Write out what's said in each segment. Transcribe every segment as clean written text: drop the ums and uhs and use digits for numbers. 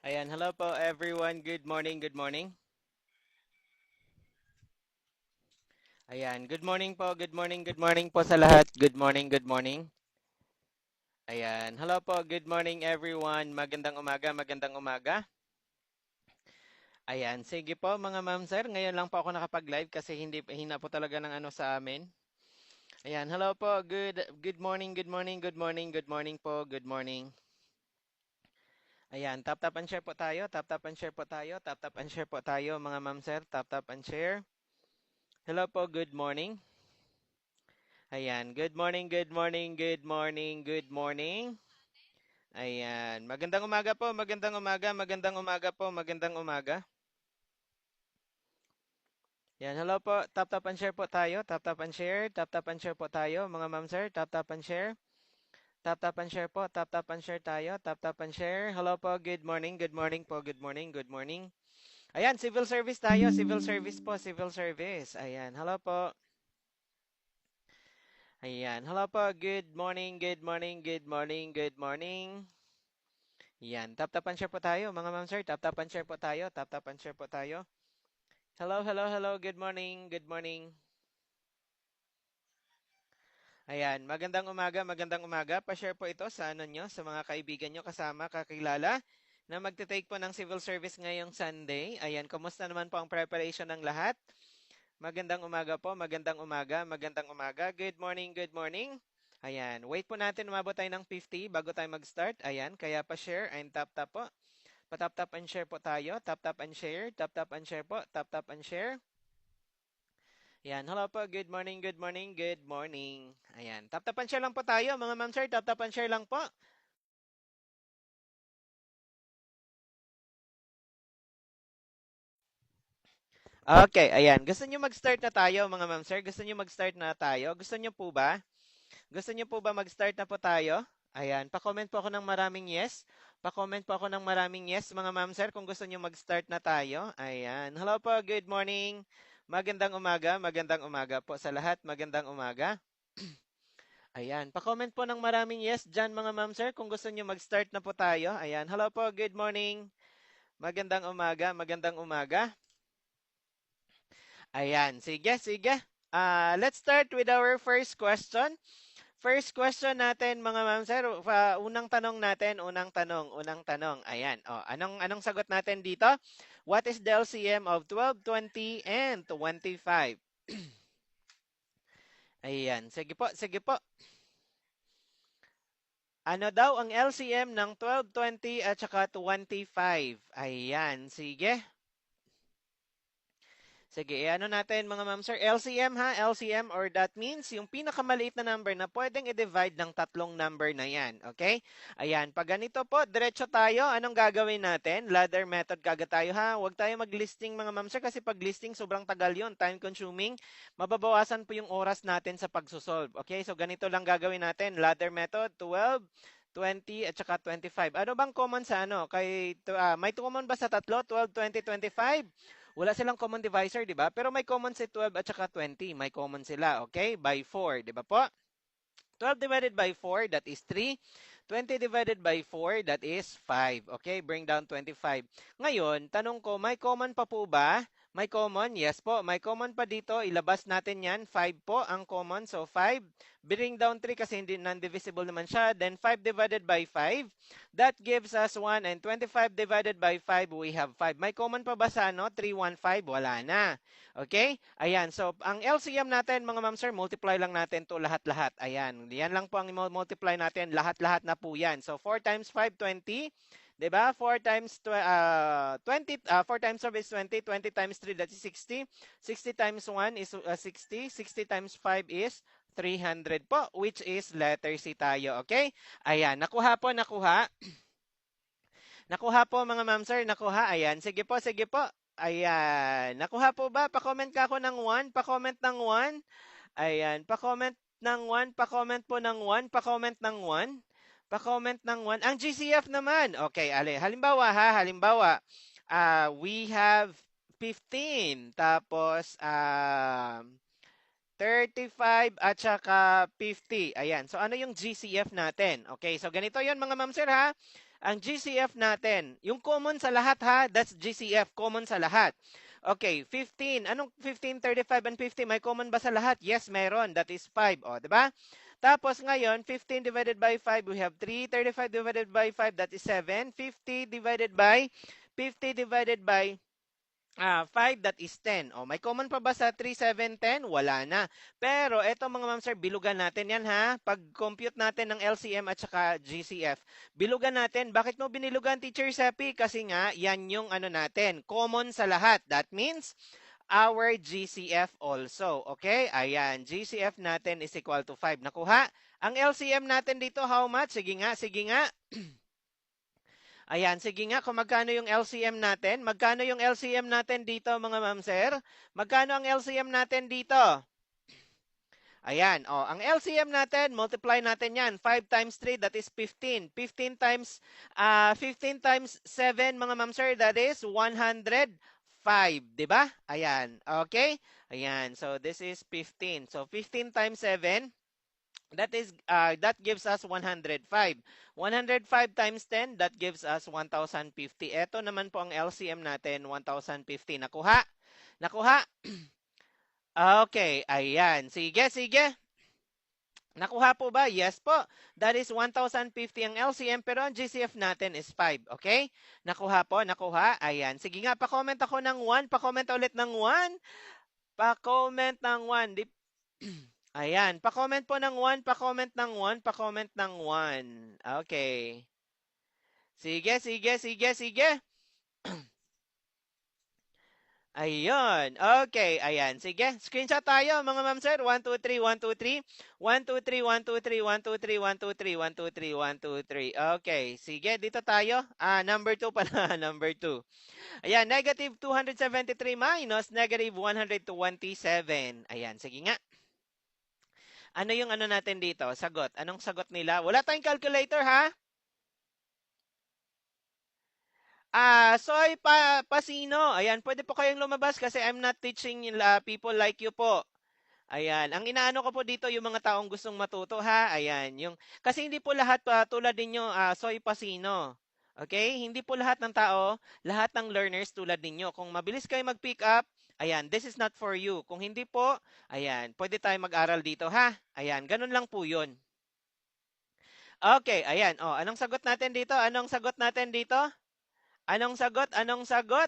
Ayan, hello po everyone. Good morning, good morning. Ayan, good morning po sa lahat. Good morning, good morning. Ayan, hello po, good morning everyone. Magandang umaga, magandang umaga. Ayan, sige po mga ma'am sir, ngayon lang po ako nakapag-live kasi hindi hina po talaga ng ano sa amin. Ayan, hello po, good morning, good morning, good morning, good morning po, good morning. Ayan, tap and share po tayo, tap and share po tayo, tap and share po tayo mga ma'am sir, tap and share. Hello po, good morning. Ayan, good morning, good morning, good morning, good morning. Ayan, magandang umaga po, magandang umaga, magandang umaga po, magandang umaga. Yan, hello po, tap and share po tayo, tap and share, tap and share po tayo, mga ma'am sir, tap and share. Tap and share po, tap and share tayo, tap and share. Hello po, good morning po, good morning, good morning. Ayan, civil service tayo, civil service po, civil service. Ayan, hello po. Ayan, hello po, good morning, good morning, good morning, good morning. Yan, tap and share po tayo, mga ma'am sir. Tap and share po tayo, tap and share po tayo. Hello, hello, hello. Good morning, good morning. Ayan, magandang umaga. Pa-share po ito sa ano nyo, sa mga kaibigan nyo kasama, kakilala na magte-take po ng civil service ngayong Sunday. Ayan, kumusta naman po ang preparation ng lahat? Magandang umaga po, magandang umaga, magandang umaga. Good morning, good morning. Ayan, wait po natin, umabot tayo ng 50 bago tayo mag-start. Ayan, kaya pa-share and tap-tap po. Pa-tap-tap and share po tayo. Tap-tap and share. Tap-tap and share po. Tap-tap and share. Ayan. Hello po. Good morning, good morning, good morning. Ayan. Tap-tap and share lang po tayo. Mga ma'am sir, tap-tap and share lang po. Okay, ayan. Gusto niyo mag-start na tayo, mga ma'am sir? Gusto niyo mag-start na tayo? Gusto niyo po ba? Gusto niyo po ba mag-start na po tayo? Ayan. Pa-comment po ako ng maraming yes. Pa-comment po ako ng maraming yes, mga ma'am sir, kung gusto niyo mag-start na tayo. Ayan. Hello po. Good morning. Magandang umaga po sa lahat. Magandang umaga. Ayan, pa-comment po ng maraming yes dyan mga ma'am sir kung gusto niyo mag-start na po tayo. Ayan, hello po, good morning. Magandang umaga, magandang umaga. Ayan, sige, sige. Let's start with our first question. First question natin mga ma'am sir, unang tanong natin, unang tanong. Ayan, anong sagot natin dito? What is the LCM of 12, 20, and 25? Ayan, sige po, sige po. Ano daw ang LCM ng 12, 20 at saka 25? Ayan, sige. Sige, ano natin mga ma'am sir? LCM ha, LCM or that means yung pinakamaliit na number na pwedeng i-divide ng tatlong number na yan. Okay? Ayan, pag ganito po, diretso tayo. Anong gagawin natin? Ladder method kagad tayo ha. Huwag tayo mag-listing mga ma'am sir kasi pag listing sobrang tagal yon, time consuming. Mababawasan po yung oras natin sa pagsusolve. Okay? So ganito lang gagawin natin. Ladder method, 12, 20 at saka 25. Ano bang common sa ano? May common ba sa tatlo? 12, 20, 25? Wala silang common divisor, di ba? Pero may common si 12 at saka 20. May common sila, okay? By 4, di ba po? 12 divided by 4, that is 3. 20 divided by 4, that is 5. Okay, bring down 25. Ngayon, tanong ko, may common pa po ba? May common? Yes po. May common pa dito. Ilabas natin yan. 5 po ang common. So, 5. Bring down 3 kasi hindi non-divisible naman siya. Then, 5 divided by 5. That gives us 1. And 25 divided by 5, we have 5. May common pa ba sa ano? 3, 1, 5? Wala na. Okay? Ayan. So, ang LCM natin, mga ma'am sir, multiply lang natin to lahat-lahat. Ayan. Yan lang po ang multiply natin. Lahat-lahat na po yan. So, 4 times 5, 20. 'Di ba? 4 times 20 4 times 5 is 20, 20 times 3 that is 60. 60 times 1 is 60, 60 times 5 is 300 po, which is letter C tayo, okay? Ayan, nakuha po, nakuha. Nakuha po mga ma'am sir, nakuha. Ayan, sige po, sige po. Ayan, nakuha po ba? Pa-comment ka ako ng 1, pa-comment ng 1. Ayan, pa-comment ng 1, pa-comment po ng 1, pa-comment ng 1. Pa-comment ng 1. Ang GCF naman. Okay, halimbawa ha, halimbawa, we have 15, tapos 35 at saka 50. Ayan. So ano yung GCF natin? Okay, so ganito 'yon mga ma'am sir ha. Ang GCF natin, yung common sa lahat ha, that's GCF, common sa lahat. Okay, 15. Anong 15, 35, and 50? May common ba sa lahat? Yes, meron. That is 5. O, di ba? Tapos ngayon, 15 divided by 5, we have 3. 35 divided by 5, that is 7. 50 divided by 5, that is 10. O, may common pa ba sa 3, 7, 10? Wala na. Pero, eto mga ma'am sir, bilugan natin yan ha. Pag-compute natin ng LCM at saka GCF. Bilugan natin. Bakit mo binilugan, Teacher Seppi? Kasi nga, yan yung ano natin. Common sa lahat. That means, our GCF also. Okay? Ayan. GCF natin is equal to 5. Nakuha? Ang LCM natin dito, how much? Sige nga, sige nga. Ayan, sige nga, kung magkano yung LCM natin? Magkano yung LCM natin dito, mga ma'am sir? Magkano ang LCM natin dito? Ayan, ang LCM natin, multiply natin yan. 5 times 3, that is 15. 15 times 7, mga ma'am sir, that is 105. Diba? Ayan, okay? Ayan, so this is 15. So 15 times 7, that gives us 105. 105 times 10, that gives us 1,050. Ito naman po ang LCM natin, 1,050. Nakuha? Nakuha? Okay, ayan. Sige, sige. Nakuha po ba? Yes po. That is 1,050 ang LCM, pero ang GCF natin is 5. Okay? Nakuha po, nakuha. Ayan. Sige nga, pa-comment ako ng 1. Pa-comment ulit ng 1. Pa-comment ng 1. Ayan, pa-comment po ng 1, pa-comment ng 1, pa-comment ng 1. Okay. Sige, sige, sige, sige. Ayun. Okay, ayan. Sige, screenshot tayo mga ma'am sir. 1, 2, 3, 1, 2, 3. 1, 2, 3, 1, 2, 3, 1, 2, 3, 1, 2, 3, 1, 2, 3, 1, 2, 3. Okay, sige, dito tayo. Number 2 pala, number 2. Ayan, negative 273 minus negative 127. Ayan, sige nga. Ano yung ano natin dito? Sagot. Anong sagot nila? Wala tayong calculator, ha? Soy Pasino. Ayan, pwede po kayong lumabas kasi I'm not teaching people like you po. Ayan, ang inaano ko po dito yung mga taong gustong matuto, ha? Ayan, kasi hindi po lahat tulad ninyo, Soy Pasino. Okay? Hindi po lahat ng tao, lahat ng learners tulad ninyo. Kung mabilis kayo mag-pick up, ayan, this is not for you. Kung hindi po, ayan, pwede tayo mag-aral dito, ha? Ayan, ganun lang po yun. Okay, ayan. Anong sagot natin dito? Anong sagot natin dito? Anong sagot? Anong sagot?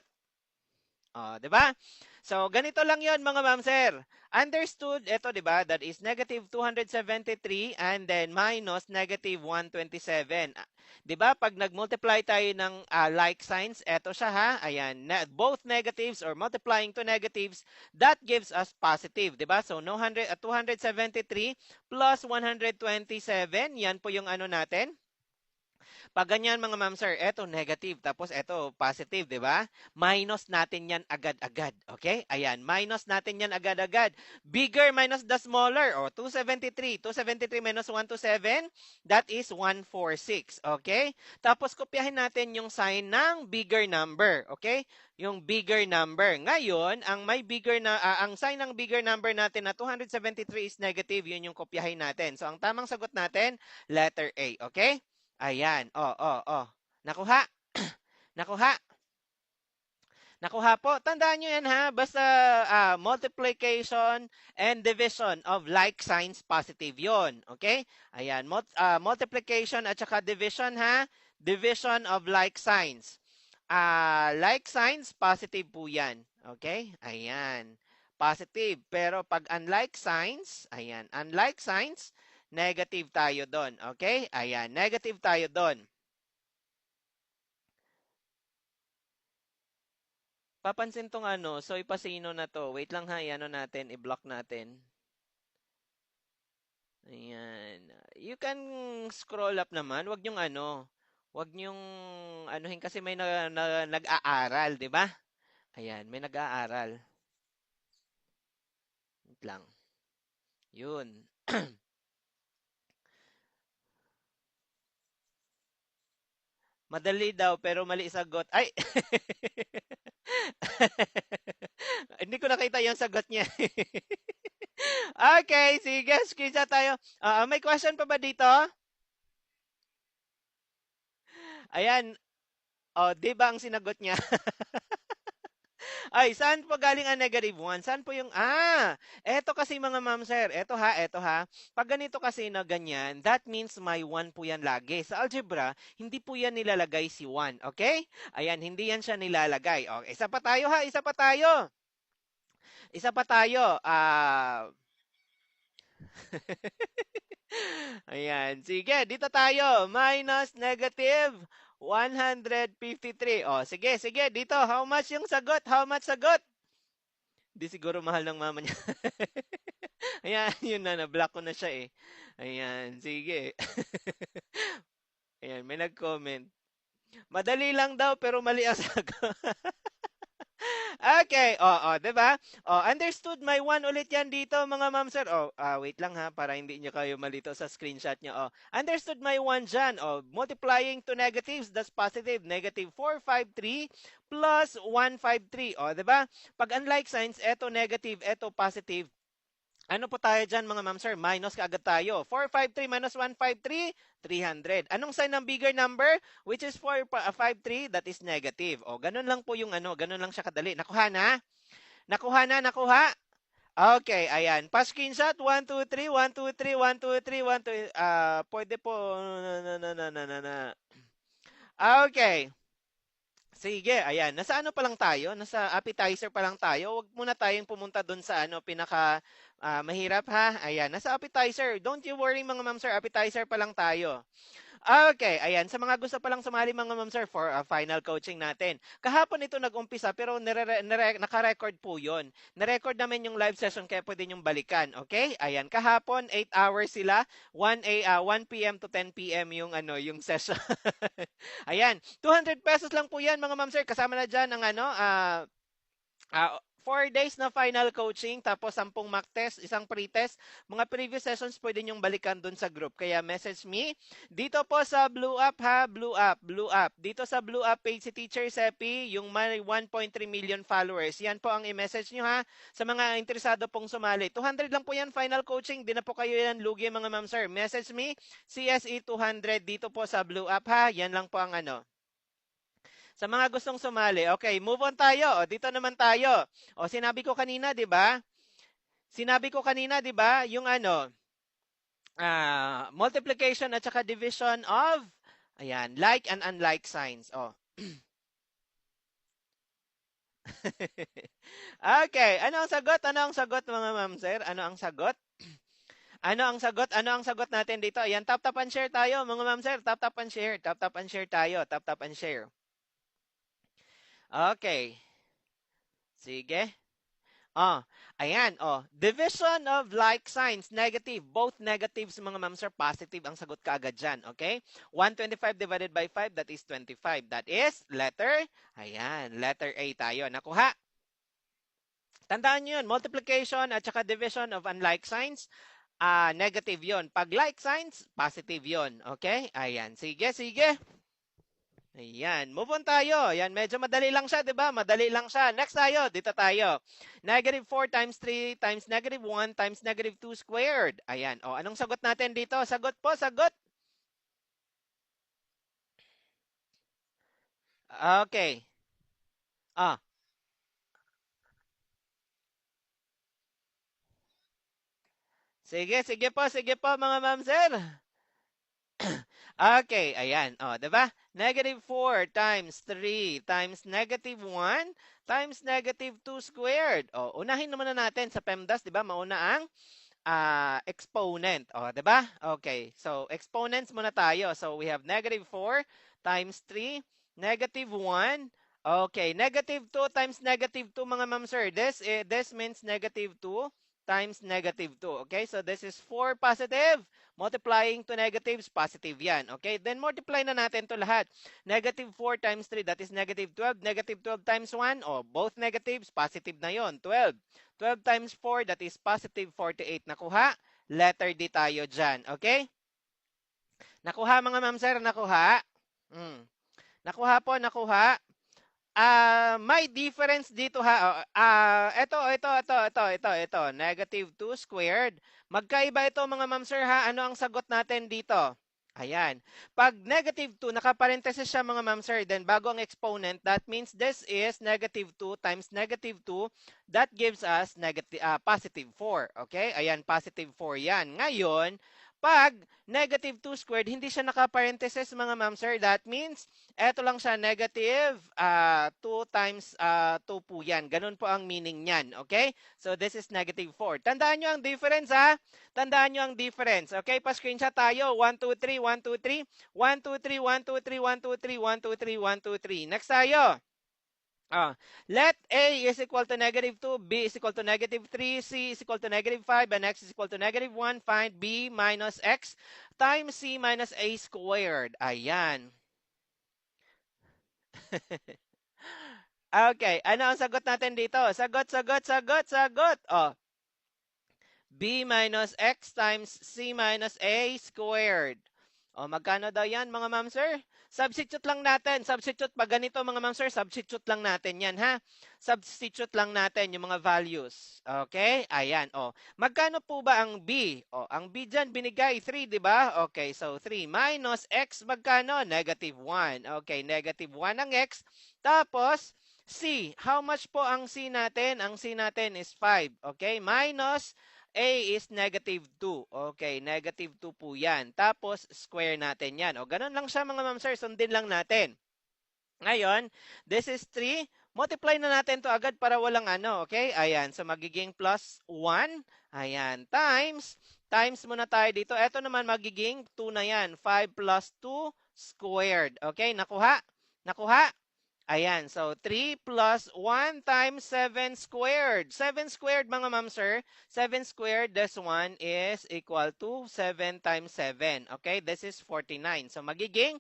'Di ba? So, ganito lang 'yon mga ma'am sir. Understood, ito 'di ba? That is negative 273 and then minus negative 127. 'Di ba? Pag nag-multiply tayo ng like signs, ito siya ha. Ayan, both negatives or multiplying to negatives, that gives us positive, 'di ba? So, 273 plus 127, yan po yung ano natin. Pag ganyan mga ma'am sir, eto negative, tapos eto positive, di ba? Minus natin yan agad-agad, okay? Ayan, minus natin yan agad-agad. Bigger minus the smaller, 273. 273 minus 127, that is 146, okay? Tapos kopyahin natin yung sign ng bigger number, okay? Yung bigger number. Ngayon, ang sign ng bigger number natin na 273 is negative, yun yung kopyahin natin. So, ang tamang sagot natin, letter A, okay? Ayan. Nakuha? Nakuha? Nakuha po. Tandaan nyo yan ha. Basta multiplication and division of like signs positive yon. Okay? Ayan. Multiplication at saka division ha. Division of like signs. Like signs, positive po yan. Okay? Ayan. Positive. Pero pag unlike signs, ayan. Unlike signs, negative tayo doon. Okay? Ayan, negative tayo doon. Papansin tong Soy Pasino na to. Wait lang ha, ano natin, i-block natin. Ayan. You can scroll up naman. Wag nyong wag nyong anuhin kasi may nag-aaral, di ba? Ayan, may nag-aaral. Wait lang. Yun. Madali daw, pero mali sagot. Ay! Hindi ko nakita yung sagot niya. Okay, sige, screenshot tayo. May question pa ba dito? Ayan. O, di ba ang sinagot niya? Ay, saan po galing ang negative 1? Saan po yung, eto kasi mga ma'am sir, eto ha. Pag ganito kasi na ganyan, that means may 1 po yan lagi. Sa algebra, hindi po yan nilalagay si 1, okay? Ayan, hindi yan siya nilalagay. Okay, isa pa tayo ha, isa pa tayo. Isa pa tayo. Ayan, sige, dito tayo. Minus negative 153. O, sige, sige, dito. How much yung sagot? How much sagot? Di siguro mahal ng mama niya. Ayan, yun na, na-block ko na siya eh. Ayan, sige. Ayan, may nag-comment. Madali lang daw pero mali ang sagot. Okay, oo, 'di ba? Oh, understood my one ulit 'yan dito mga ma'am sir. Oh, wait lang ha para hindi niyo kayo malito sa screenshot niyo. Oh, understood my one diyan. Oh, multiplying to negatives, that's positive. Negative 453 plus 153. Oh, 'di ba? Pag unlike signs, eto negative, eto positive. Ano po tayo dyan mga ma'am sir? Minus kaagad tayo. 453 minus 153, 300. Anong sign ng bigger number? Which is 453, that is negative. O, ganun lang po yung ganun lang siya kadali. Nakuha na? Nakuha na, nakuha? Okay, ayan. Pa-screenshot, 1, 2, 3, 1, 2, 3, 1, 2, 3, 1, 2, pwede po, Okay. Sige, ayan. Nasa ano pa lang tayo? Nasa appetizer pa lang tayo. Huwag muna tayong pumunta doon sa pinaka mahirap ha. Ayan, nasa appetizer. Don't you worry mga ma'am sir, appetizer pa lang tayo. Okay, ayan. Sa mga gusto palang sumali mga ma'am sir for final coaching natin. Kahapon ito nag-umpisa pero naka-record po yun. Na-record namin yung live session kaya pwede nyong balikan. Okay? Ayan, kahapon 8 hours sila. 1 p.m. to 10 p.m. yung yung session. Ayan, 200 pesos lang po yan mga ma'am sir. Kasama na dyan ang 4 days na final coaching, tapos 10 mock test, isang pre-test. Mga previous sessions pwede nyong balikan dun sa group. Kaya message me. Dito po sa Blue Up ha, Blue Up, Blue Up. Dito sa Blue Up page si Teacher Sepi, yung may 1.3 million followers. Yan po ang i-message nyo ha. Sa mga interesado pong sumali. 200 lang po yan final coaching. Di na po kayo yan lugi mga ma'am sir. Message me, CSE 200 dito po sa Blue Up ha. Yan lang po ang Sa mga gustong sumali, okay, move on tayo. O, dito naman tayo. O, sinabi ko kanina, 'di ba? Sinabi ko kanina, 'di ba, yung multiplication at saka division of ayan, like and unlike signs. O. Okay, ano ang sagot? Ano ang sagot mga ma'am sir? Ano ang sagot? Ano ang sagot? Ano ang sagot natin dito? Ayan, tap and share tayo mga ma'am sir. Tap and share. Tap and share tayo. Tap and share. Okay. Sige. Ayan, division of like signs, negative. Both negatives, mga ma'am sir, positive ang sagot kaagad dyan, okay? 125 divided by 5, that is 25. That is letter A tayo. Nakuha? Tandaan nyo yun, multiplication at saka division of unlike signs, negative yon. Pag like signs, positive yon, okay? Ayan, sige, sige. Ayan, move on tayo. Ayan, medyo madali lang siya, 'di ba? Madali lang siya. Next tayo, dito tayo. Negative 4 times 3 times negative 1 times negative 2 squared. Ayan, anong sagot natin dito? Sagot po, sagot. Okay. Sige po mga ma'am sir. Okay, ayan. 'Di ba? Negative 4 times 3 times negative 1 times negative 2 squared. Unahin naman na natin sa PEMDAS, 'di ba? Mauna ang exponent. 'Di ba? Okay. So, exponents muna tayo. So, we have negative 4 times 3, negative 1. Okay, negative 2 times negative 2 mga ma'am sir. This means negative 2 times negative 2. Okay, so this is 4 positive. Multiplying to negatives, positive yan. Okay, then multiply na natin to lahat. Negative 4 times 3, that is negative 12. Negative 12 times 1, both negatives, positive na yon, 12. 12 times 4, that is positive 48. Nakuha? Letter D tayo dyan. Okay? Nakuha mga ma'am sir, nakuha? Nakuha po, nakuha? May difference dito ha. Ito. Negative 2 squared. Magkaiba ito mga ma'am sir ha. Ano ang sagot natin dito? Ayan. Pag negative 2, nakaparenthesis siya mga ma'am sir, then bago ang exponent, that means this is negative 2 times negative 2. That gives us positive 4. Okay? Ayan, positive 4 yan. Ngayon, pag negative 2 squared, hindi siya nakaparenthesis mga ma'am sir. That means, eto lang siya, negative 2 times 2 po yan. Ganun po ang meaning niyan. Okay? So, this is negative 4. Tandaan nyo ang difference ha. Tandaan nyo ang difference. Okay, pa-screenshot tayo. 1, 2, 3, 1, 2, 3. 1, 2, 3, 1, 2, 3, 1, 2, 3, 1, 2, 3, 1, 2, 3. Next tayo. Let A is equal to negative 2, B is equal to negative 3, C is equal to negative 5, and X is equal to negative 1. Find B minus X times C minus A squared. Ayan. Okay, ano ang sagot natin dito? Sagot. B minus X times C minus A squared. O, magkano daw yan, mga ma'am sir? Substitute lang natin. Substitute, pag ganito, mga ma'am sir, substitute lang natin yan, ha? Substitute lang natin yung mga values. Okay? Ayan, o. Magkano po ba ang B? O, ang B dyan, binigay 3, di ba? Okay, so 3 minus X, magkano? Negative 1. Okay, negative 1 ang X. Tapos, C. How much po ang C natin? Ang C natin is 5. Okay, minus A is negative 2. Okay, negative 2 po yan. Tapos, square natin yan. O, ganun lang siya mga ma'am sir. Sundin lang natin. Ngayon, this is 3. Multiply na natin to agad para walang ano. Okay, ayan. So, magiging plus 1. Ayan, times muna tayo dito. Ito naman magiging 2 na yan. 5 plus 2 squared. Okay, nakuha? Nakuha? Ayan, so 3 plus 1 times 7 squared. 7 squared mga ma'am sir. 7 squared, this one is equal to 7 times 7. Okay, this is 49. So magiging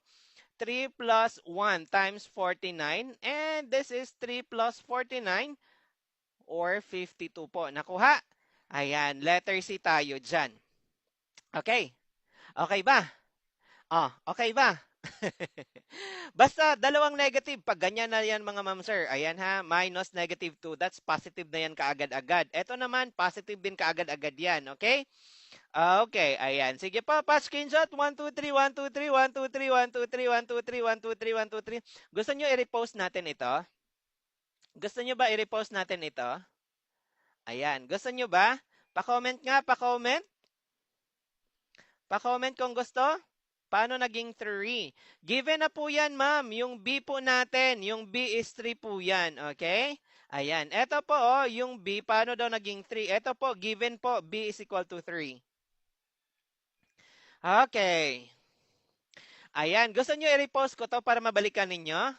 3 plus 1 times 49. And this is 3 plus 49 or 52 po. Nakuha? Ayan, letter C tayo dyan. Okay. Okay ba? Okay ba? Basta dalawang negative. Pag ganyan na yan mga ma'am sir. Ayan ha, minus negative 2. That's positive na yan kaagad-agad. Ito naman, positive din kaagad-agad yan. Okay? Okay, ayan. Sige pa, screenshot. 1, 2, 3, 1, 2, 3, 1, 2, 3, 1, 2, 3, 1, 2, 3, 1, 2, 3, 1, 2, 3. Gusto nyo i-repost natin ito? Gusto nyo ba i-repost natin ito? Ayan. Gusto nyo ba? Pa-comment nga, pa-comment. Pa-comment kung gusto. Paano naging 3? Given na po yan, ma'am. Yung B po natin. Yung B is 3 po yan. Okay? Ayan. Ito po, yung B, paano daw naging 3? Ito po, given po, B is equal to 3. Okay. Ayan. Gusto nyo i-repost ko to para mabalikan ninyo?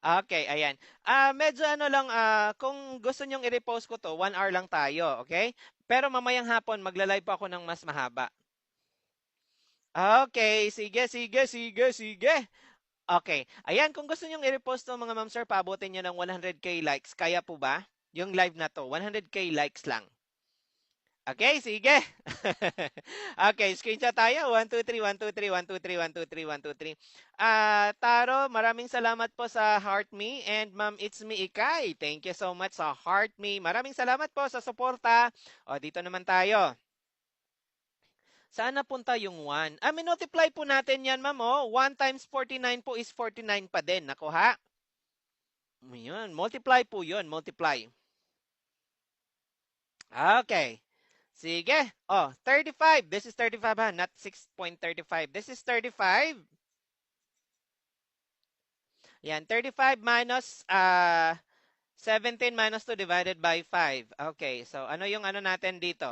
Okay, ayan. Medyo ano lang, kung gusto nyong i-repost ko to, 1 hour lang tayo, okay? Pero mamayang hapon, magla-live pa ako ng mas mahaba. Okay, sige. Okay, ayan, kung gusto nyong i-repost to mga ma'am sir, paabutin nyo ng 100k likes. Kaya po ba? Yung live na to, 100k likes lang. Okay, sige. Okay, screenshot tayo. 1, 2, 3, 1, 2, 3, 1, 2, 3, 1, 2, 3, 1, 2, 3. Taro, maraming salamat po sa Heart Me. And Ma'am, it's me, Ikay. Thank you so much sa Heart Me. Maraming salamat po sa suporta. O, dito naman tayo. Saan napunta yung 1? Minultiply po natin yan, ma'am. 1 times 49 po is 49 pa din. Nakuha? Yun. Multiply po yun. Multiply. Okay. Sige. 35. This is 35 ha, not 6.35. This is 35. Yan, 35 minus 17 minus 2 divided by 5. Okay, so ano yung ano natin dito?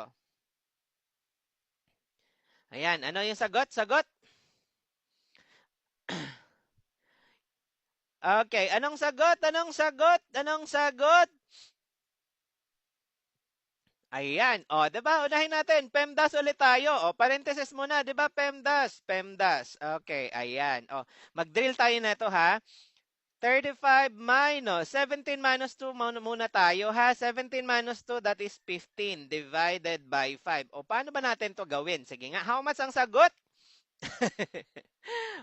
Ayan, ano yung sagot? Sagot? Okay, anong sagot? Anong sagot? Anong sagot? Ayan. Diba? Unahin natin. PEMDAS ulit tayo. Parenthesis muna. Diba? PEMDAS. PEMDAS. Okay. Ayan. Mag-drill tayo na ito, ha? 35 minus 17 minus 2 muna tayo, ha? 17 minus 2, that is 15 divided by 5. Paano ba natin to gawin? Sige nga. How much ang sagot?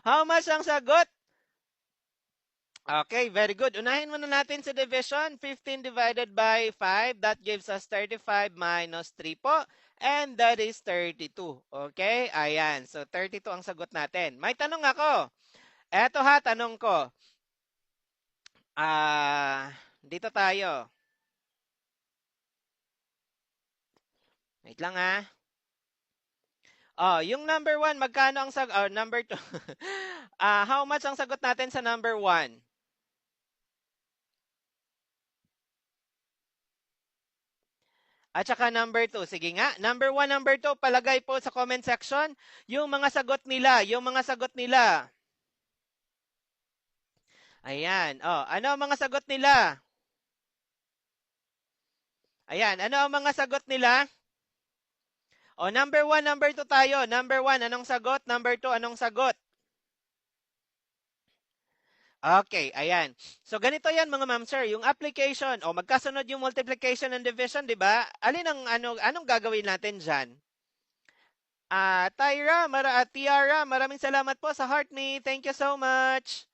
How much ang sagot? Okay, very good. Unahin muna natin sa division. 15 divided by 5, that gives us 35 minus 3 po. And that is 32. Okay, ayan. So, 32 ang sagot natin. May tanong ako. Eto ha, tanong ko. Dito tayo. Wait lang ha. Yung number 1, magkano ang sagot? Number 2. How much ang sagot natin sa number 1? At saka number 2. Sige nga. Number 1, number 2, palagay po sa comment section yung mga sagot nila. Yung mga sagot nila. Ayan. Ano ang mga sagot nila? Ayan. Ano ang mga sagot nila? Number 1, number 2 tayo. Number 1, anong sagot? Number 2, anong sagot? Okay, ayan. So ganito 'yan mga ma'am sir, yung application magkasunod yung multiplication and division, 'di ba? Alin ang anong gagawin natin diyan? Tiara, maraming salamat po sa heart me. Thank you so much.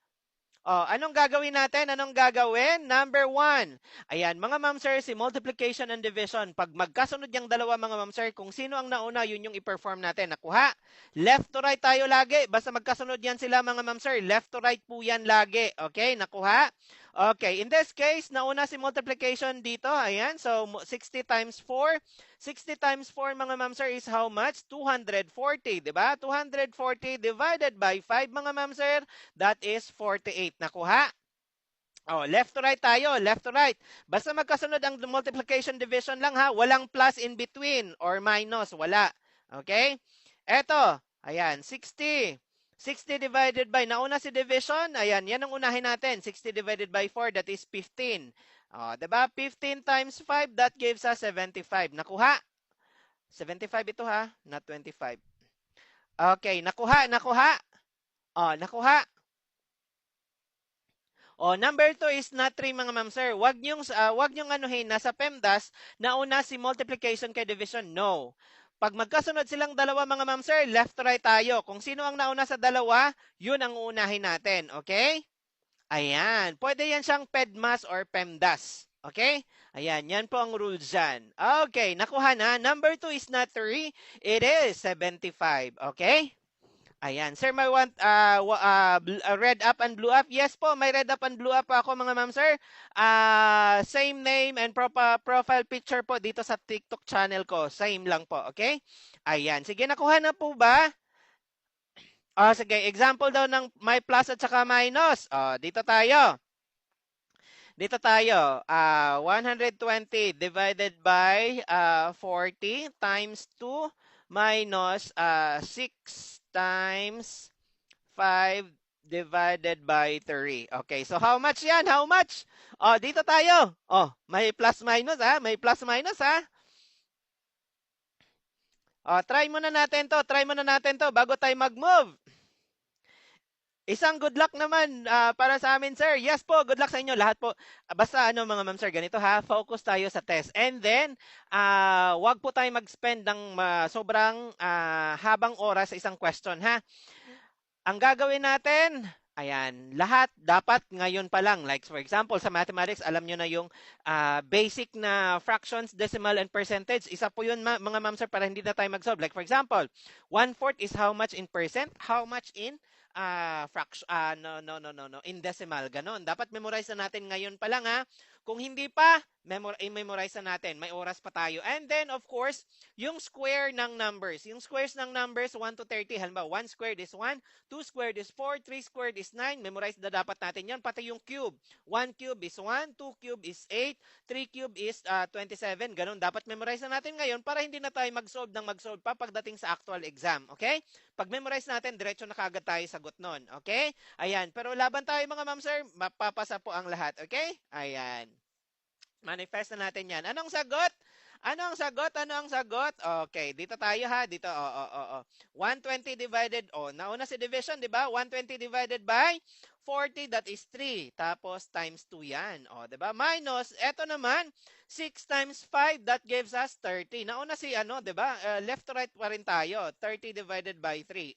Anong gagawin natin? Anong gagawin? Number 1. Ayan, mga ma'am sir, si multiplication and division. Pag magkasunod yung dalawa mga ma'am sir, kung sino ang nauna, yun yung i-perform natin. Nakuha? Left to right tayo lagi. Basta magkasunod yan sila mga ma'am sir. Left to right po yan lagi. Okay, nakuha? Okay, in this case, nauna si multiplication dito. Ayan, so 60 times 4. 60 times 4 mga ma'am sir is how much? 240, di ba? 240 divided by 5 mga ma'am sir. That is 48. Nakuha? Left to right tayo. Left to right. Basta magkasunod ang multiplication division lang ha. Walang plus in between or minus. Wala. Okay? Eto. Ayan. 60. 60 divided by, nauna si division. Ayan. Yan ang unahin natin. 60 divided by 4, that is 15. Diba? 15 times 5, that gives us 75. Nakuha? 75 ito ha. Not 25. Okay. Nakuha. Nakuha. Nakuha. Number 2 is not 3 mga ma'am sir. Wag niyong anuhin nasa PEMDAS nauna si multiplication kay division. No. Pag magkasunod silang dalawa mga ma'am sir, left to right tayo. Kung sino ang nauna sa dalawa, yun ang uunahin natin. Okay? Ayan. Pwede yan siyang PEDMAS or PEMDAS. Okay? Ayan. Yan po ang rules dyan. Okay. Nakuha na. Number 2 is not 3. It is 75. Okay? Ayan. Sir, may want red up and blue up? Yes po, may red up and blue up ako mga ma'am sir. Same name and profile picture po dito sa TikTok channel ko. Same lang po, okay? Ayan. Sige, nakuha na po ba? Sige, example daw ng may plus at saka minus. Dito tayo. Dito tayo. 120 divided by 40 times 2 minus 6 times 5 divided by 3. Okay, so how much yan? How much? Dito tayo. May plus minus ha? May plus minus ha? Try muna natin to. Try muna natin to bago tayo mag-move. Isang good luck naman para sa amin, sir. Yes po, good luck sa inyo lahat po. Basta mga ma'am sir, ganito ha, focus tayo sa test. And then, wag po tayo mag-spend ng sobrang habang oras sa isang question ha. Ang gagawin natin, ayan, lahat dapat ngayon pa lang. Like for example, sa mathematics, alam nyo na yung basic na fractions, decimal, and percentage. Isa po yun mga ma'am sir para hindi na tayo mag-solve. Like for example, 1/4 is how much in percent? How much in fraction? No. In decimal, ganon. Dapat memorize na natin ngayon pa lang ha. Kung hindi pa, memorize na natin. May oras pa tayo. And then, of course, yung square ng numbers. Yung squares ng numbers, 1 to 30. Halimbawa, 1 squared is 1, 2 squared is 4, 3 squared is 9. Memorize na dapat natin yan. Pati yung cube. 1 cube is 1, 2 cube is 8, 3 cube is 27. Ganun. Dapat memorize na natin ngayon para hindi na tayo mag-solve pa pagdating sa actual exam. Okay? Pag memorize natin, diretso na kagad tayo sagot nun. Okay? Ayan. Pero laban tayo mga ma'am sir, mapapasa po ang lahat. Okay? Ayan. Manifest na natin yan. Anong sagot? Ano ang sagot? Ano ang sagot? Okay, dito tayo ha. Dito, 120 divided, nauna si division, di ba? 120 divided by 40, that is 3. Tapos, times 2 yan. Di ba? Minus, eto naman, 6 times 5, that gives us 30. Nauna si, di ba? Left to right pa rin tayo. 30 divided by 3.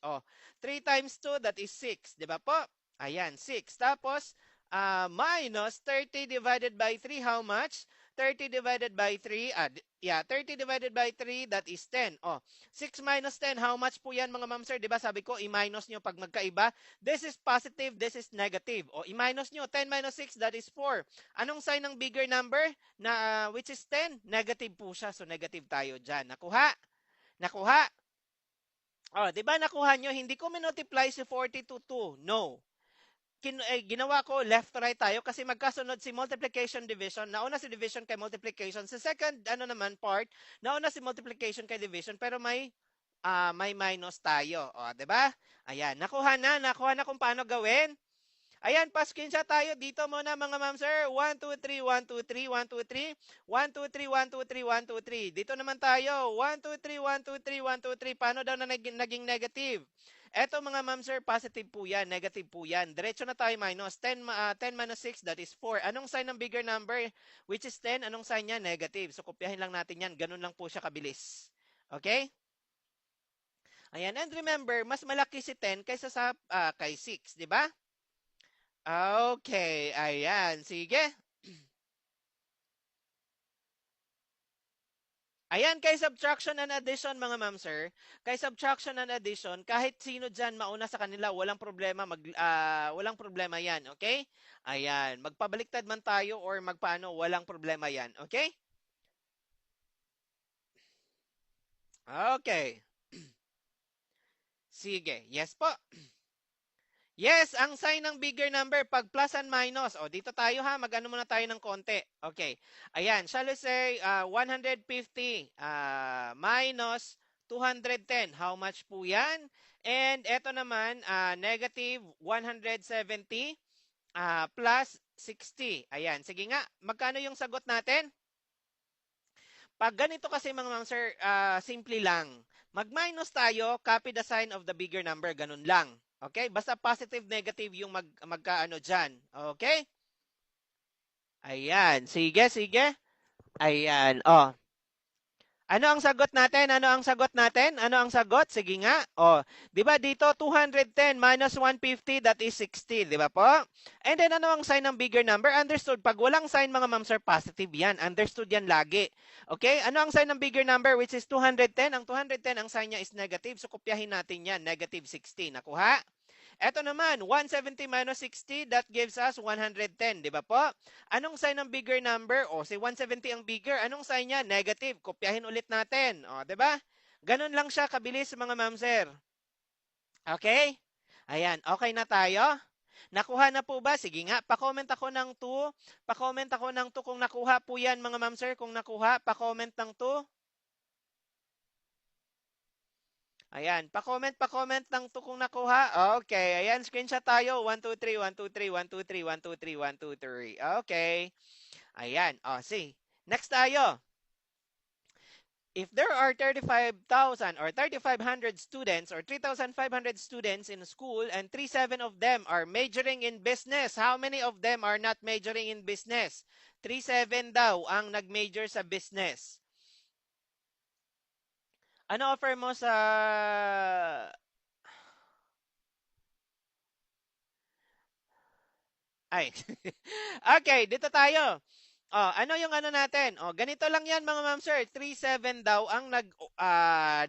3 times 2, that is 6. Di ba po? Ayan, 6. Tapos, minus 30 divided by 3, how much? 30 divided by 3, 30 divided by 3, that is 10. Oh, 6 minus 10, how much po yan mga ma'am sir? Diba sabi ko, i-minus nyo pag magkaiba. This is positive, this is negative. O, i-minus nyo, 10 minus 6, that is 4. Anong sign ng bigger number? Which is 10? Negative po siya, so negative tayo dyan. Nakuha? Nakuha? Oh, diba nakuha nyo? Hindi ko minultiply si 40 to 2. No. Ginawa ko left to right tayo kasi magkasunod si multiplication division. Nauna si division kay multiplication. Sa second naman part, nauna si multiplication kay division pero may minus tayo. O, 'di ba? Ayan, nakuha na kung paano gawin. Ayan, pa-screenshot tayo dito muna mga ma'am sir. 1 2 3 1 2 3 1 2 3 1 2 3 1 2 3 1 2 3. Dito naman tayo. 1 2 3 1 2 3 1 2 3. Paano daw na naging negative? Eto mga ma'am sir, positive po yan, negative po yan. Diretso na tayo minus. 10 minus 6, that is 4. Anong sign ng bigger number? Which is 10. Anong sign niya? Negative. So, kopyahin lang natin yan. Ganun lang po siya kabilis. Okay? Ayan. And remember, mas malaki si 10 kaysa sa kay 6. Di ba? Okay. Ayan. Sige. Ayan, kay subtraction and addition mga ma'am sir, kay subtraction and addition, kahit sino dyan mauna sa kanila, walang problema, walang problema yan, okay? Ayan, magpabaliktad man tayo or magpaano, walang problema yan, okay? Okay. Sige, yes po. Yes, ang sign ng bigger number, pag plus and minus. O, dito tayo ha, mag-ano muna tayo ng konti. Okay. Ayan, shall we say 150 minus 210. How much po yan? And eto naman, negative 170 plus 60. Ayan, sige nga, magkano yung sagot natin? Pag ganito kasi mga ma'am sir, simple lang. Mag-minus tayo, copy the sign of the bigger number, ganun lang. Okay? Basta positive, negative yung magkaano dyan. Okay? Ayan. Sige, sige. Ayan. Oh. Ano ang sagot natin? Ano ang sagot natin? Ano ang sagot? Sige nga. Oh, 'di ba dito 210 minus 150, that is 60, 'di ba po? And then ano ang sign ng bigger number? Understood. Pag walang sign mga ma'am sir, positive 'yan. Understood 'yan lagi. Okay? Ano ang sign ng bigger number which is 210? Ang 210 ang sign niya is negative. So kopyahin natin 'yan, negative 60. Nakuha? Eto naman, 170 minus 60, that gives us 110, di ba po? Anong sign ng bigger number? O, si 170 ang bigger. Anong sign niya? Negative. Kopyahin ulit natin. O, di ba? Ganun lang siya kabilis mga ma'am sir. Okay? Ayan, okay na tayo? Nakuha na po ba? Sige nga, pa-comment ako ng 2. Pa-comment ako ng 2 kung nakuha po yan mga ma'am sir. Kung nakuha, pa-comment ng 2. Ayan, pa-comment ng tukong nakuha. Okay, ayan, screenshot tayo. 1, 2, 3, 1, 2, 3, 1, 2, 3, 1, 2, 3, 1, 2, 3. Okay. Ayan, see. Next tayo. If there are 35,000 or 3,500 students or 3,500 students in school and 37 of them are majoring in business, how many of them are not majoring in business? 37 daw ang nag-major sa business. Ano offer mo sa Ay. Okay, dito tayo. Ano yung ano natin? Ganito lang 'yan mga ma'am sir. 37 daw ang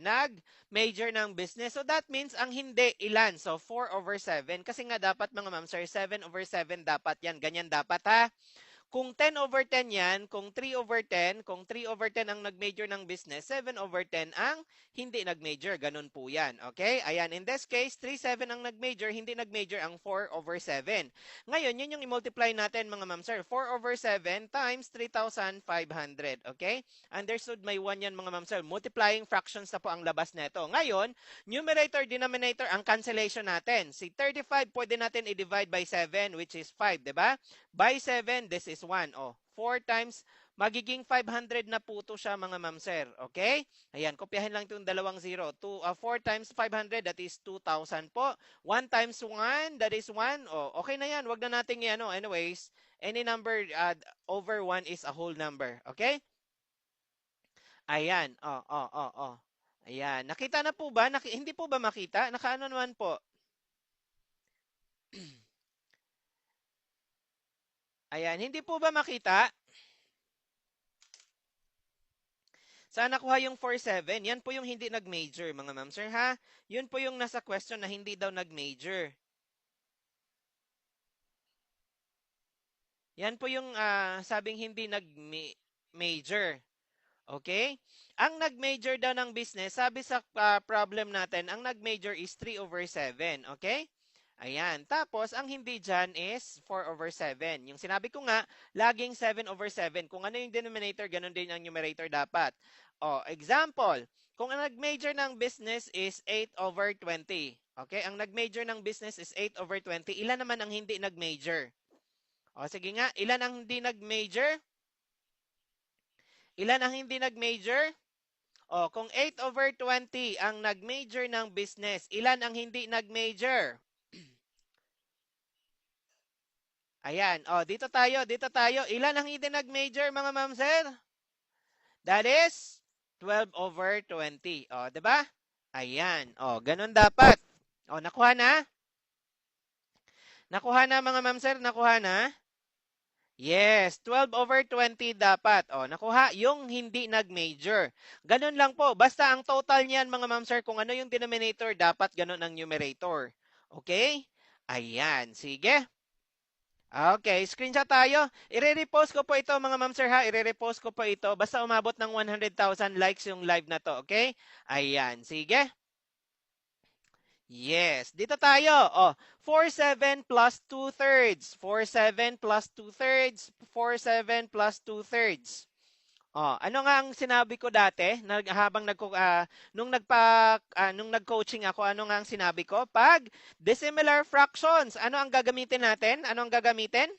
nag-major ng business. So that means ang hindi ilan? So 4 over 7 kasi nga dapat mga ma'am sir, 7 over 7 dapat 'yan. Ganyan dapat ha. Kung 10 over 10 yan, kung 3 over 10, kung 3 over 10 ang nag-major ng business, 7 over 10 ang hindi nag-major. Ganun po yan. Okay? Ayan, in this case, 3, 7 ang nag-major, hindi nag-major ang 4 over 7. Ngayon, yun yung i-multiply natin mga ma'am sir. 4 over 7 times 3,500. Okay? Understood, may 1 yan mga ma'am sir. Multiplying fractions na po ang labas nito. Ngayon, numerator, denominator, ang cancellation natin. Si 35 pwede natin i-divide by 7 which is 5, di ba? By 7, this is 1. 4 times, magiging 500 na po to siya mga ma'am sir. Okay? Ayan, kopyahin lang itong dalawang 0. 4 times 500, that is 2,000 po. 1 times 1, that is 1. Okay na yan. Wag na natin yan. Anyways, any number over 1 is a whole number. Okay? Ayan. Ayan. Nakita na po ba? Hindi po ba makita? Nakaano naman po? Ayan, hindi po ba makita? Saan nakuha yung 47? Yan po yung hindi nag-major, mga ma'am sir, ha? Yun po yung nasa question na hindi daw nag-major. Yan po yung sabing hindi nag-major. Okay? Ang nag-major daw ng business, sabi sa problem natin, ang nag-major is 3/7. Okay? Ayan. Tapos, ang hindi dyan is 4/7. Yung sinabi ko nga, laging 7/7. Kung ano yung denominator, ganun din ang numerator dapat. O, example, kung ang nag-major ng business is 8/20. Okay? Ang nag-major ng business is 8/20. Ilan naman ang hindi nag-major? O, sige nga, ilan ang hindi nag-major? Ilan ang hindi nag-major? O, kung 8/20 ang nag-major ng business, ilan ang hindi nag-major? Ayan. O, dito tayo, dito tayo. Ilan ang hindi nag-major, mga ma'am sir? That is 12/20. O, diba? Ayan. O, ganun dapat. O, nakuha na? Nakuha na, mga ma'am sir? Nakuha na? Yes, 12/20 dapat. O, nakuha yung hindi nag-major. Ganun lang po. Basta ang total niyan, mga ma'am sir, kung ano yung denominator, dapat ganun ang numerator. Okay? Ayan. Sige. Okay, screenshot tayo. I-repost ko po ito, mga ma'am sir, ha. I-repost ko po ito. Basta umabot ng 100,000 likes yung live na to. Okay? Ayan. Sige. Yes, dito tayo. Oh, 47 plus 2/3. 47 plus 2/3. 47 plus 2/3. Oh, ano nga ang sinabi ko dati habang nung nag-coaching ako, ano nga ang sinabi ko? Pag dissimilar fractions, ano ang gagamitin natin? Ano ang gagamitin?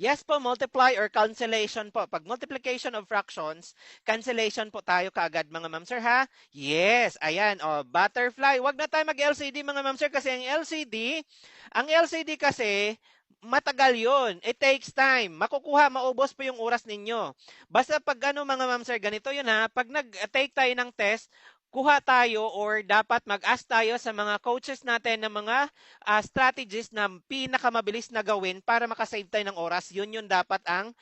Yes po, multiply or cancellation po. Pag multiplication of fractions, cancellation po tayo kaagad, mga ma'am sir, ha? Yes, ayan. O, butterfly. Wag na tayo mag-LCD, mga ma'am sir, kasi ang LCD kasi, matagal yun. It takes time. Makukuha, maubos po yung oras ninyo. Basta pag ano, mga ma'am sir, ganito yun, ha? Pag nag-take tayo ng test, kuha tayo or dapat mag-ask tayo sa mga coaches natin ng mga strategies na pinakamabilis na gawin para makasave tayo ng oras. Yun dapat ang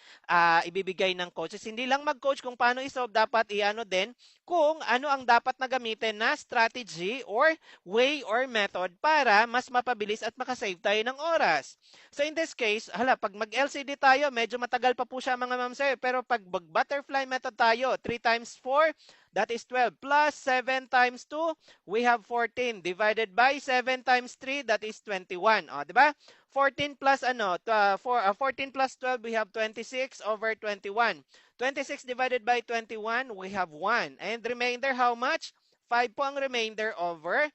ibibigay ng coaches. Hindi lang mag-coach kung paano isolve, dapat iano din kung ano ang dapat na gamitin na strategy or way or method para mas mapabilis at makasave tayo ng oras. So in this case, pag mag-LCD tayo, medyo matagal pa po siya, mga ma'am sir. Pero pag butterfly method tayo, 3 times 4, that is 12, plus 7 times 2, we have 14, divided by 7 times 3, that is 21. O, di ba? 14 plus 14 plus 12, we have 26/21. 26 divided by 21, we have 1. And remainder, how much? 5 po ang remainder over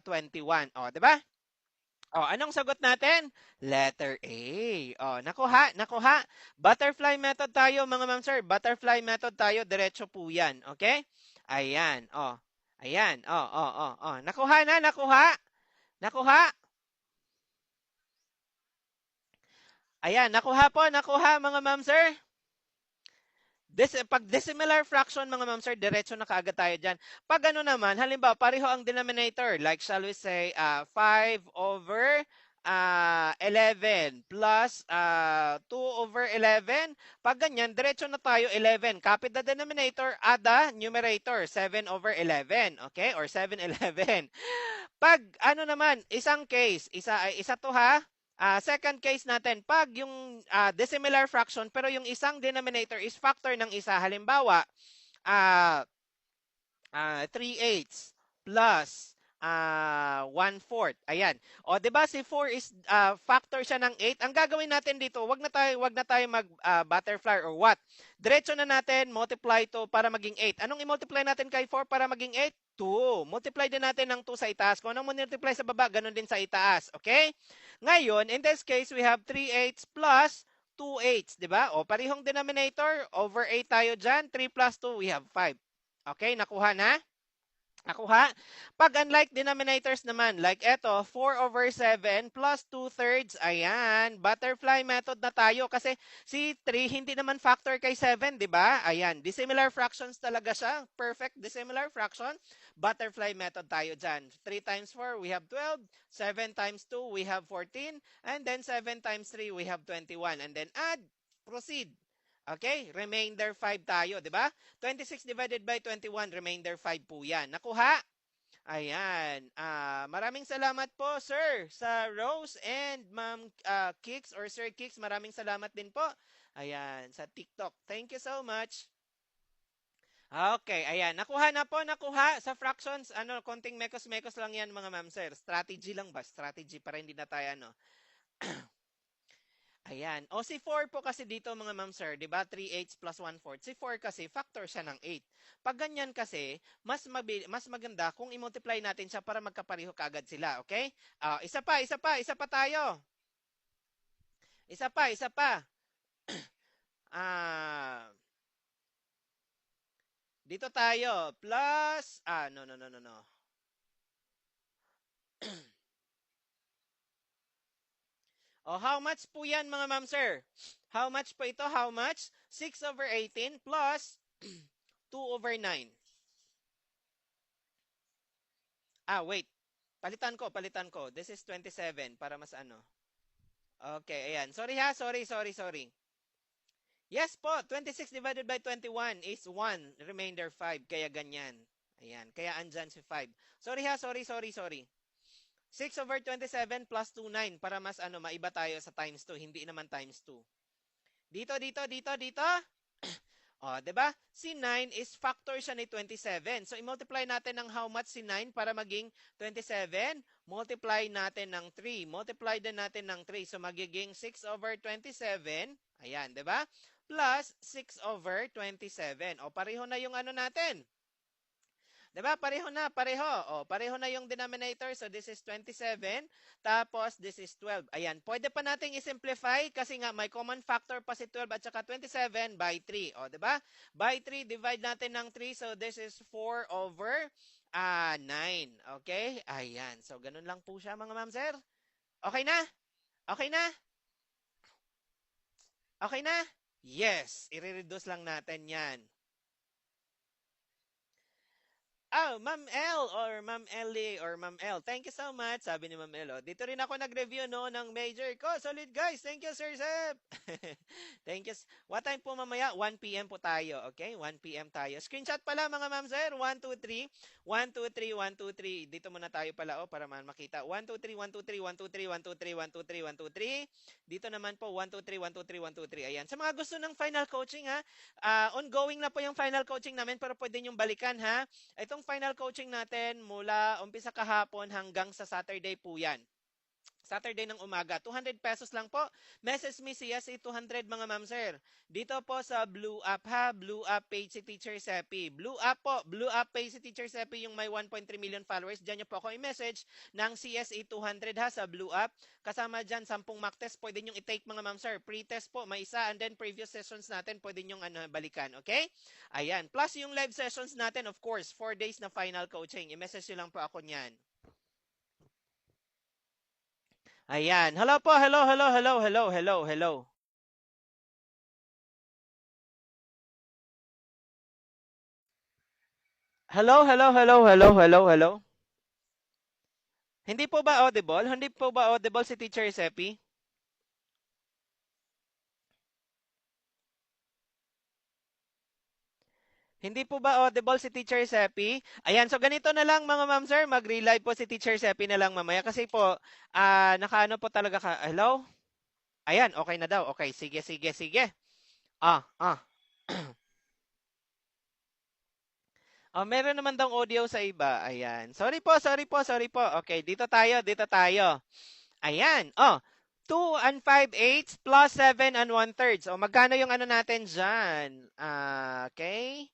21. O, di ba? O, anong sagot natin? Letter A. O, nakuha, nakuha. Butterfly method tayo, mga ma'am sir. Butterfly method tayo, diretso po yan. Okay? Ayan. O, ayan. O. Nakuha na, nakuha. Nakuha. Ayan, nakuha po, nakuha, mga ma'am sir. Pag dissimilar fraction, mga ma'am sir, diretso na kaagad tayo dyan. Pag ano naman, halimbawa, pareho ang denominator. Like, shall we say, 5/11 plus 2/11. Pag ganyan, diretso na tayo 11. Copy the denominator, add the numerator, 7/11. Okay? Or 7/11. Pag ano naman, isang case, isa to, ha? Second case natin, pag yung dissimilar fraction pero yung isang denominator is factor ng isa, halimbawa, 3/8 plus 1/4. Ayan. O, 'di ba si 4 is factor siya ng 8. Ang gagawin natin dito, wag na tayo mag butterfly or what. Diretso na natin multiply to para maging 8. Anong i-multiply natin kay 4 para maging 8? 2. Multiply din natin ng 2 sa itaas. Kung anong multiply sa baba, ganun din sa itaas. Okay? Ngayon, in this case, we have 3/8 plus 2/8, 'di ba? O, parehong denominator, over 8 tayo diyan. 3 plus 2, we have 5. Okay, nakuha na? Nakuha? Pag unlike denominators naman, like eto, 4/7 plus 2/3, ayan, butterfly method na tayo kasi si 3 hindi naman factor kay 7, di ba? Ayan, dissimilar fractions talaga siya. Perfect dissimilar fraction. Butterfly method tayo dyan. 3 times 4, we have 12. 7 times 2, we have 14. And then 7 times 3, we have 21. And then add, proceed. Okay, remainder 5 tayo, di ba? 26 divided by 21, remainder 5 po yan. Nakuha? Ayan. Maraming salamat po, sir, sa Rose and Ma'am Kicks or Sir Kicks. Maraming salamat din po. Ayan, sa TikTok. Thank you so much. Okay, ayan. Nakuha na po, nakuha sa fractions. Ano, konting mekos-mekos lang yan mga ma'am, sir. Strategy lang ba? Strategy para hindi na tayo, ano. Ayan. O si 4 po kasi dito mga ma'am sir, 'di ba? 3/8 plus 1/4. Si 4 kasi factor siya ng 8. Pag ganyan kasi, mas maganda kung i-multiply natin siya para magkapareho kaagad sila, okay? Isa pa tayo. Isa pa. Ah, dito tayo. Plus, no. O, how much po yan mga ma'am sir? How much po ito? How much? 6/18 plus 2/9. Wait. Palitan ko. This is 27 para mas ano. Okay, ayan. Sorry ha, sorry. Yes po, 26 divided by 21 is 1, remainder 5, kaya ganyan. Ayan, kaya andyan si 5. Sorry ha, sorry. 6/27 plus 2, 9, para mas ano, maiba tayo sa times 2, hindi naman times 2. Dito. O, 'di ba? Si 9 is factor siya ni 27. So, i-multiply natin ng how much si 9 para maging 27. Multiply natin ng 3. Multiply din natin ng 3. So, magiging 6/27. Ayan, 'di ba? Plus 6/27. O, pareho na yung ano natin. 'Di ba? Pareho na yung denominator. So this is 27, tapos this is 12. Ayan, pwede pa nating i-simplify kasi nga may common factor pa si 12 at saka 27 by 3. 'Di ba? By 3 divide natin ng 3. So this is 4/9. Okay? Ayan. So ganun lang po siya mga ma'am sir. Okay na? Okay na? Okay na? Yes, i-reduce lang natin 'yan. Ma'am L or Ma'am Ellie or Ma'am L. Thank you so much, sabi ni Ma'am L. Dito rin ako nag-review no ng major ko. Solid guys. Thank you, Sir Sep. Thank you. What time po mamaya? 1 p.m. po tayo. Okay? 1 p.m. tayo. Screenshot pala mga ma'am sir. 1, 2, 3. 1, 2, 3, 1, 2, 3. Dito muna tayo pala para man makita. 1, 2, 3, 1, 2, 3, 1, 2, 3, 1, 2, 3, 1, 2, 3, 1, 2, 3. Dito naman po 1, 2, 3, 1, 2, 3, 1, 2, 3. Ayan. Sa mga gusto ng final coaching ha, ongoing na po yung final coaching namin pero pwede nyo balikan ha. Itong final coaching natin mula umpisa kahapon hanggang sa Saturday po yan. Saturday ng umaga. 200 pesos lang po. Message me CSA 200 mga ma'am sir. Dito po sa Blue App ha. Blue App page si Teacher Seppi. Blue App po. Blue App page si Teacher Seppi yung may 1.3 million followers. Diyan nyo po ako i-message ng CSA 200 ha sa Blue App. Kasama dyan 10 mock test. Pwede nyo i-take mga ma'am sir. Pre-test po may isa and then previous sessions natin pwede nyo balikan. Okay? Ayan. Plus yung live sessions natin of course 4 days na final coaching. I-message nyo lang po ako niyan. Ayan. Hello po. Hello. Hello. Hindi po ba audible? Hindi po ba audible si Teacher Seppi? Hindi po ba audible si Teacher Seppi? Ayan, so ganito na lang mga ma'am sir, mag-relive po si Teacher Seppi na lang mamaya kasi po nakaano po talaga ka. Hello? Ayan, okay na daw. Okay, sige. Ah, ah. Meron naman daw audio sa iba. Ayan. Sorry po. Okay, dito tayo. Ayan. 2 and 5/8 plus 7 and 1/3. Magkano yung ano natin dyan? Okay.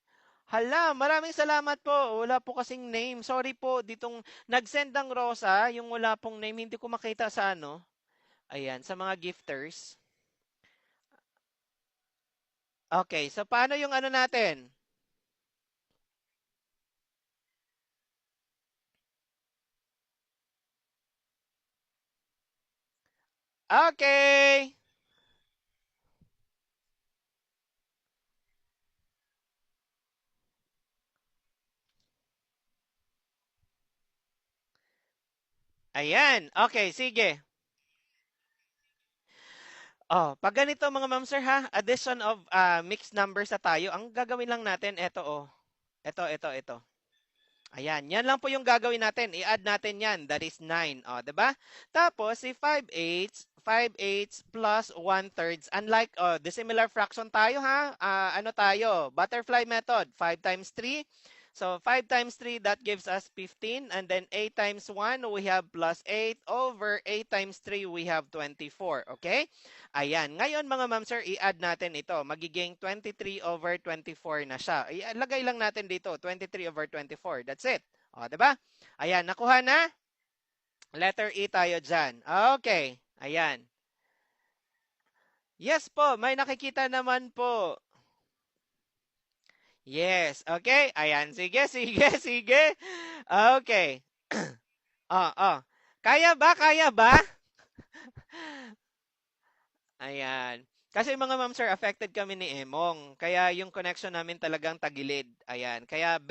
Hala, maraming salamat po. Wala po kasing name. Sorry po, ditong nag-send ng Rosa, yung wala pong name, hindi ko makita sa ano. Ayan, sa mga gifters. Okay, so paano yung ano natin? Okay. Ayan. Okay, sige. Oh, pag ganito mga ma'am sir ha, addition of mixed numbers na tayo, ang gagawin lang natin, eto oh. Ito. Ayan, yan lang po yung gagawin natin. I-add natin yan. That is 9. O, diba? Tapos, si 5/8 plus 1/3. Unlike, dissimilar fraction tayo ha. Ano tayo? Butterfly method. 5 times 3. So, 5 times 3, that gives us 15. And then, 8 times 1, we have plus 8. Over 8 times 3, we have 24. Okay? Ayan. Ngayon, mga ma'am sir, i-add natin ito. Magiging 23/24 na siya. Ilagay lang natin dito, 23/24. That's it. O, diba? Ayan, nakuha na? Letter E tayo dyan. Okay. Ayan. Yes po, may nakikita naman po. Yes. Okay. Ayan. Sige. Sige. Okay. Oh. Kaya ba? Kaya ba? Ayan. Kasi mga ma'am sir, affected kami ni Emong. Kaya yung connection namin talagang tagilid. Ayan. Kaya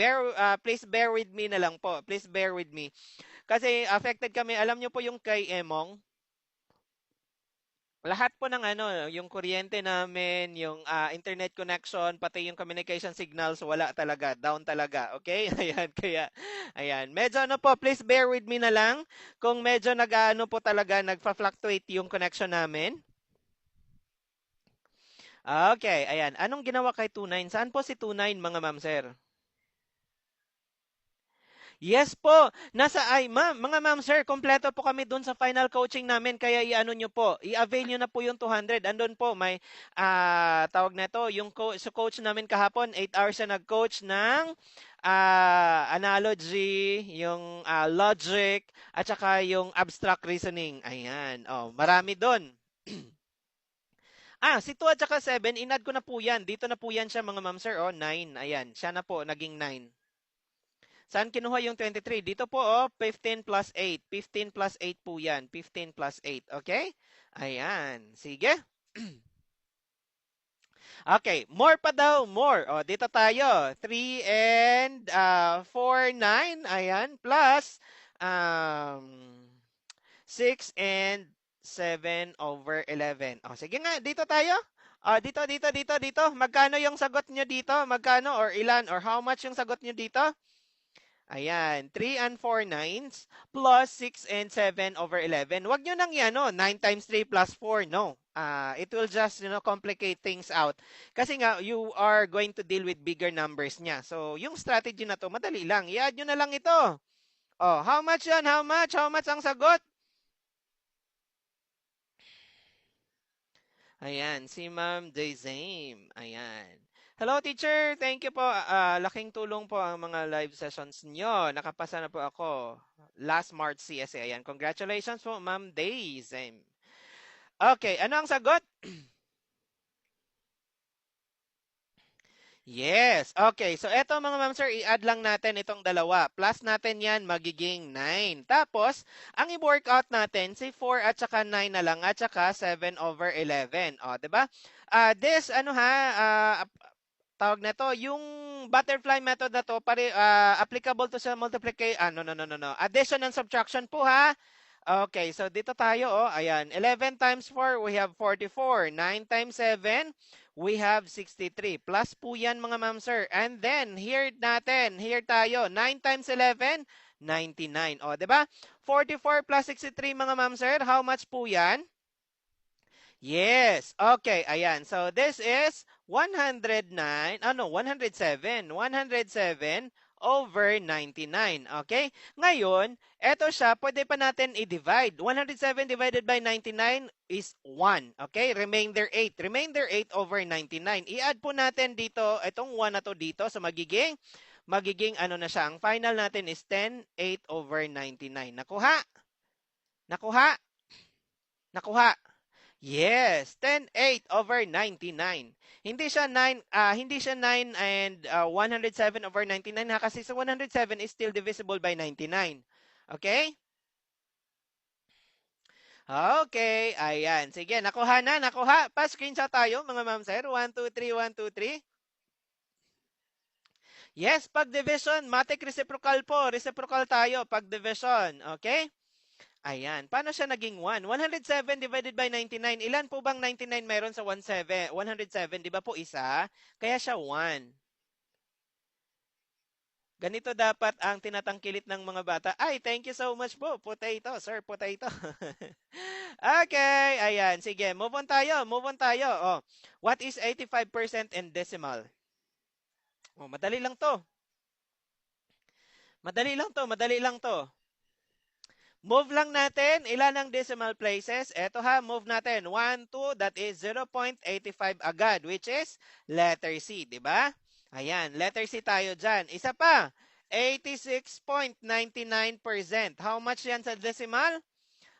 please bear with me na lang po. Please bear with me. Kasi affected kami. Alam niyo po yung kay Emong, lahat po ng ano, yung kuryente namin, yung internet connection, pati yung communication signals, wala talaga, down talaga. Okay? Ayan, kaya, ayan. Medyo ano po, please bear with me na lang kung medyo nag-ano po talaga, nagfa-fluctuate yung connection namin. Okay, ayan. Anong ginawa kay 29? Saan po si 29, mga ma'am, sir? Yes po. Mga ma'am sir, kompleto po kami doon sa final coaching namin. Kaya i-ano nyo po, i-avail nyo na po yung 200. Andun po, may tawag na to, yung coach namin kahapon, 8 hours na nag-coach ng analogy, yung logic, at saka yung abstract reasoning. Ayan. Oh, marami doon. Si 2 at saka 7, inad ko na po yan. Dito na po yan siya mga ma'am sir. Oh, 9. Ayan. Siya na po, naging 9. Saan kinuha yung 23? Dito po, 15 plus 8. 15 plus 8 po yan. 15 plus 8. Okay? Ayan. Sige. Okay. More pa daw. More. Dito tayo. 3 and 4, 9. Ayan. Plus um, 6 and 7/11. Sige nga. Dito tayo. Dito. Magkano yung sagot nyo dito? Magkano or ilan or how much yung sagot nyo dito? Ayan, 3 and 4 nines plus 6 and 7/11. Wag nyo nang yan, no? 9 times 3 plus 4, no. It will just, complicate things out. Kasi nga, you are going to deal with bigger numbers niya. So, yung strategy na to, madali lang. I-add nyo na lang ito. How much yan? How much? How much ang sagot? Ayan, si Ma'am Dezame. Ayan. Hello, teacher. Thank you po. Laking tulong po ang mga live sessions nyo. Nakapasa na po ako. Last March CSA. Ayan. Congratulations po, Ma'am Dezame. Okay, ano ang sagot? Yes. Okay. So, eto mga ma'am sir, i-add lang natin itong dalawa. Plus natin yan, magiging 9. Tapos, ang i-workout natin, si 4 at saka 9 na lang at saka 7/11. O, diba? This, tawag na to, yung butterfly method na to, applicable to sa multiplication, no. Addition and subtraction po ha. Okay, so dito tayo, ayan. 11 times 4, we have 44. 9 times 7, we have 63. Plus po yan mga ma'am sir. And then, here tayo. 9 times 11, 99. O, diba? 44 plus 63 mga ma'am sir, how much po yan? Yes. Okay, ayan. So this is 109, 107. 107 over 99. Okay? Ngayon, eto siya, pwede pa natin i-divide. 107 divided by 99 is 1. Okay? Remainder 8. Remainder 8 over 99. I-add po natin dito, itong 1 na to dito. So magiging ano na siya. Ang final natin is 10, 8 over 99. Nakuha? Nakuha? Nakuha? Yes, 10/8 over 99. Hindi siya 9 and 107 over 99 ha, kasi sa 107 is still divisible by 99. Okay? Okay, ayan. Sige, nakuha na, nakuha. Pa-screenshot tayo, mga ma'am sir. 1, 2, 3, 1, 2, 3. Yes, pag division, matic reciprocal po. Reciprocal tayo pag division. Okay? Ayan. Paano siya naging 1? 107 divided by 99. Ilan po bang 99 meron sa 107? 107, di ba po isa? Kaya siya 1. Ganito dapat ang tinatangkilit ng mga bata. Ay, thank you so much po. Potato, sir, potato. Okay, ayan. Sige, move on tayo. Move on tayo. Oh, what is 85% in decimal? Oh, madali lang to. Madali lang to, madali lang to. Move lang natin. Ilan ang decimal places? Eto ha, move natin. 1, 2, that is 0.85 agad, which is letter C, di ba? Ayan, letter C tayo dyan. Isa pa, 86.99%. How much yan sa decimal?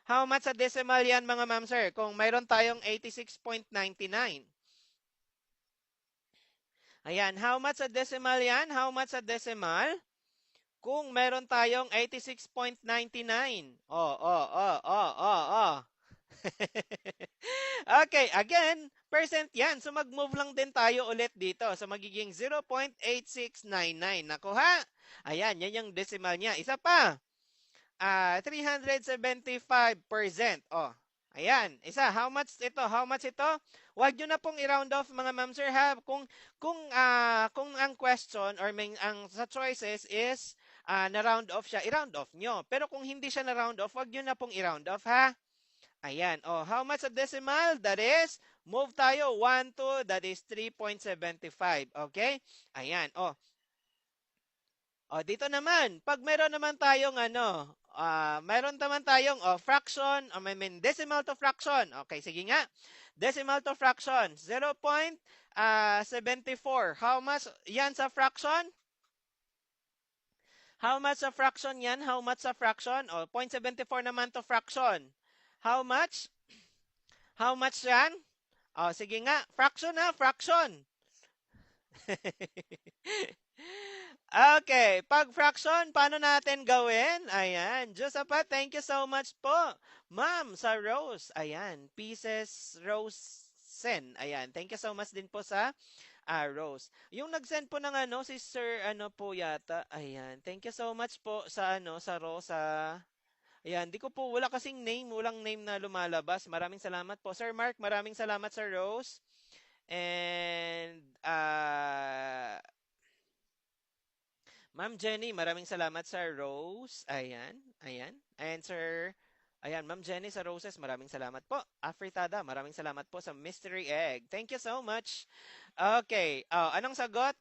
How much sa decimal yan, mga ma'am sir? Kung mayroon tayong 86.99. Ayan, how much sa decimal yan? How much sa decimal? Kung meron tayong 86.99. Oh. Okay, again, percent yan. So mag-move lang din tayo ulit dito. So magiging 0.8699. Nakuha? Ayan, yan yung decimal niya. Isa pa. 375%. Oh, ayan. Isa, how much ito? How much ito? Huwag nyo na pong i-round off, mga ma'am sir ha. Kung ang question or ang sa choices is na-round off siya, i-round off nyo. Pero kung hindi siya na-round off, huwag nyo na pong i-round off ha. Ayan. Oh, how much a decimal? That is, move tayo. 1, 2, that is 3.75. Okay? Ayan. Oh, dito naman, pag meron naman tayong meron naman tayong fraction, I mean decimal to fraction. Okay, sige nga. Decimal to fraction, 0.74. How much yan sa fraction? How much sa fraction yan? How much sa fraction? 0.74 naman to fraction. How much? How much yan? Sige nga, fraction ha, fraction. Okay, pag fraction, paano natin gawin? Ayan, Josepa, thank you so much po. Ma'am, sa Rose, ayan, pieces Rosen. Ayan, thank you so much din po sa Rose. Yung nag-send po ng si Sir po yata. Ayan, thank you so much po sa sa Rosa. Ayan, di ko po, wala kasing name, walang name na lumalabas. Maraming salamat po. Sir Mark, maraming salamat sa Rose. And, Ma'am Jenny, maraming salamat sa Rose. Ayan, ayan. And Sir, ayan, Ma'am Jenny sa Roses, maraming salamat po. Afritada, maraming salamat po sa Mystery Egg. Thank you so much. Okay, anong sagot?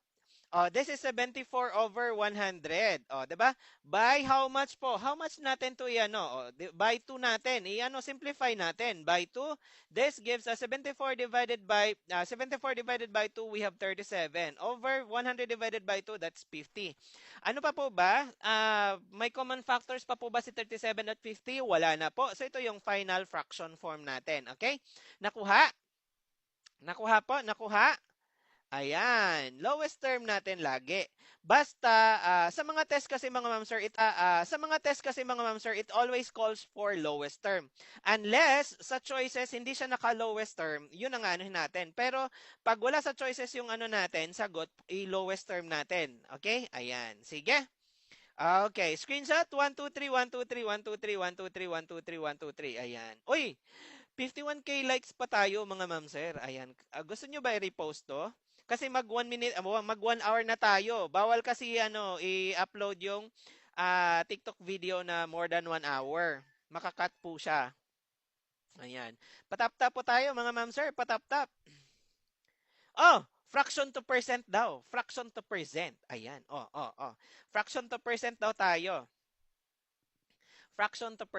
This is 74 over 100. 'Di ba? By how much po? How much natin 'to by 2 natin. Simplify natin. By 2, this gives us 74 divided by 2, we have 37. Over 100 divided by 2, that's 50. Ano pa po ba? May common factors pa po ba si 37 at 50? Wala na po. So ito yung final fraction form natin. Okay? Nakuha? Nakuha po? Nakuha? Ayan, lowest term natin lagi. Basta sa mga test kasi mga ma'am sir, it always calls for lowest term. Unless sa choices hindi siya naka-lowest term, yun ang anuhin natin. Pero pag wala sa choices yung natin, sagot, i-lowest term natin. Okay? Ayan. Sige. Okay, screenshot 1 2 3 1 2 3 1 2 3 1 2 3 1 2 3 1 2 3. Ayan. Uy, 51k likes pa tayo mga ma'am sir. Ayan. Gusto nyo ba i-repost to? Kasi mag 1 minute, mag 1 hour na tayo. Bawal kasi i-upload yung TikTok video na more than 1 hour. Makakat po siya. Ayan. Patap-tap po tayo mga ma'am sir. Patap-tap. Fraction to percent daw. Fraction to percent. Ayan. Fraction to percent daw tayo. Fraction to percent.